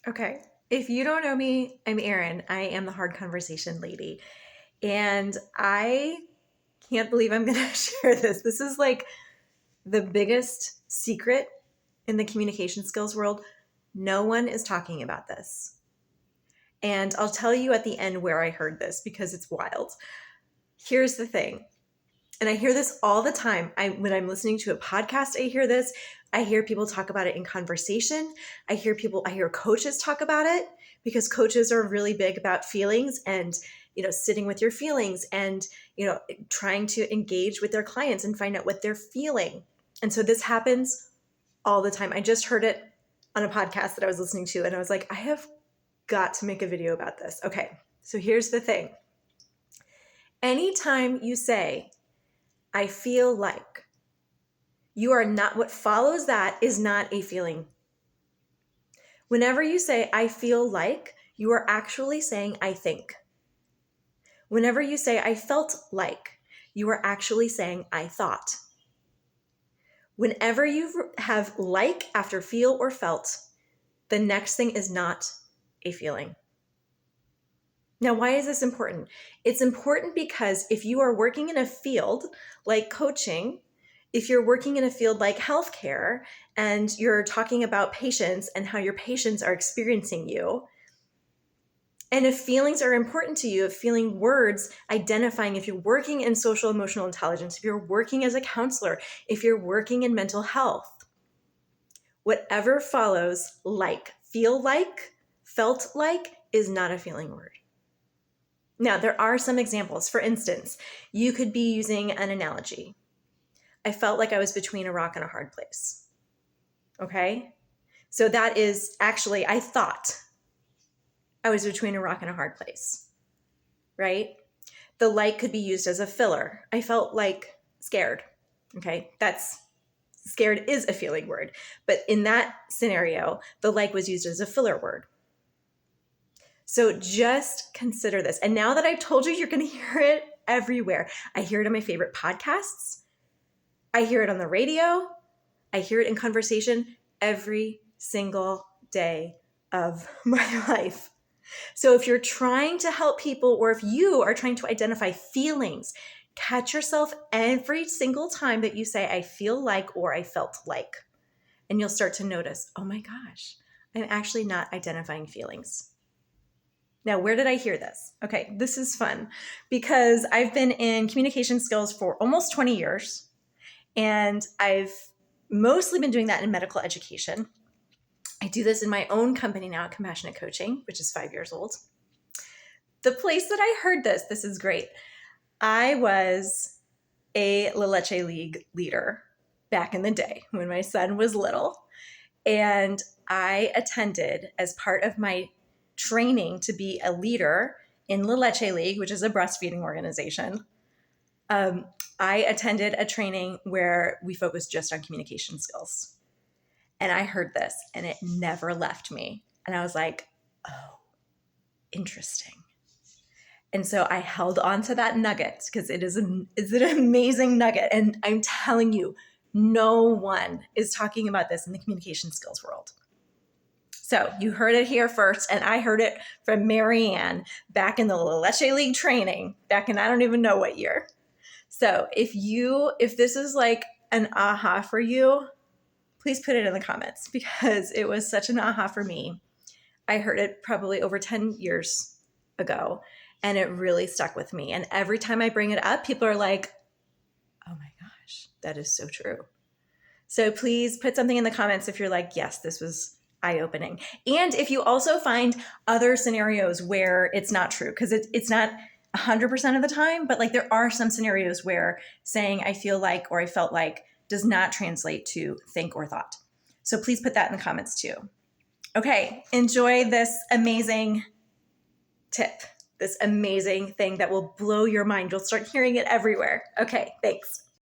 Okay. If you don't know me, I'm Erin. I am the hard conversation lady. And I can't believe I'm going to share this. This is like the biggest secret in the communication skills world. No one is talking about this. And I'll tell you at the end where I heard this because it's wild. Here's the thing. And I hear this all the time. When I'm listening to a podcast, I hear this. I hear people talk about it in conversation. I hear coaches talk about it because coaches are really big about feelings and, sitting with your feelings and, trying to engage with their clients and find out what they're feeling. And so this happens all the time. I just heard it on a podcast that I was listening to, and I was like, I have got to make a video about this. Okay, so here's the thing. Anytime you say, I feel like, what follows that is not a feeling. Whenever you say, I feel like, you are actually saying, I think. Whenever you say, I felt like, you are actually saying, I thought. Whenever you have like after feel or felt, the next thing is not a feeling. Now, why is this important? It's important because if you are working in a field like coaching, if you're working in a field like healthcare, and you're talking about patients and how your patients are experiencing you, and if feelings are important to you, if feeling words, identifying, if you're working in social emotional intelligence, if you're working as a counselor, if you're working in mental health, whatever follows like, feel like, felt like is not a feeling word. Now, there are some examples. For instance, you could be using an analogy. I felt like I was between a rock and a hard place. Okay? So that is actually, I thought I was between a rock and a hard place, right? The like could be used as a filler. I felt like scared. Okay? Scared is a feeling word. But in that scenario, the like was used as a filler word. So just consider this. And now that I've told you, you're going to hear it everywhere. I hear it on my favorite podcasts. I hear it on the radio. I hear it in conversation every single day of my life. So if you're trying to help people, or if you are trying to identify feelings, catch yourself every single time that you say, I feel like, or I felt like. And you'll start to notice, oh my gosh, I'm actually not identifying feelings. Now, where did I hear this? Okay, this is fun because I've been in communication skills for almost 20 years, and I've mostly been doing that in medical education. I do this in my own company now, Compassionate Coaching, which is 5 years old. The place that I heard this is great. I was a La Leche League leader back in the day when my son was little, and I attended as part of my training to be a leader in La Leche League, which is a breastfeeding organization. I attended a training where we focused just on communication skills. And I heard this and it never left me. And I was like, oh, interesting. And so I held on to that nugget because it's an amazing nugget. And I'm telling you, no one is talking about this in the communication skills world. So you heard it here first, and I heard it from Marianne back in the La Leche League training, back in I don't even know what year. So if this is like an aha for you, please put it in the comments because it was such an aha for me. I heard it probably over 10 years ago, and it really stuck with me. And every time I bring it up, people are like, oh my gosh, that is so true. So please put something in the comments if you're like, yes, this was eye-opening. And if you also find other scenarios where it's not true, because it's not 100% of the time, but like there are some scenarios where saying I feel like or I felt like does not translate to think or thought. So please put that in the comments too. Okay, enjoy this amazing tip, this amazing thing that will blow your mind. You'll start hearing it everywhere. Okay, thanks.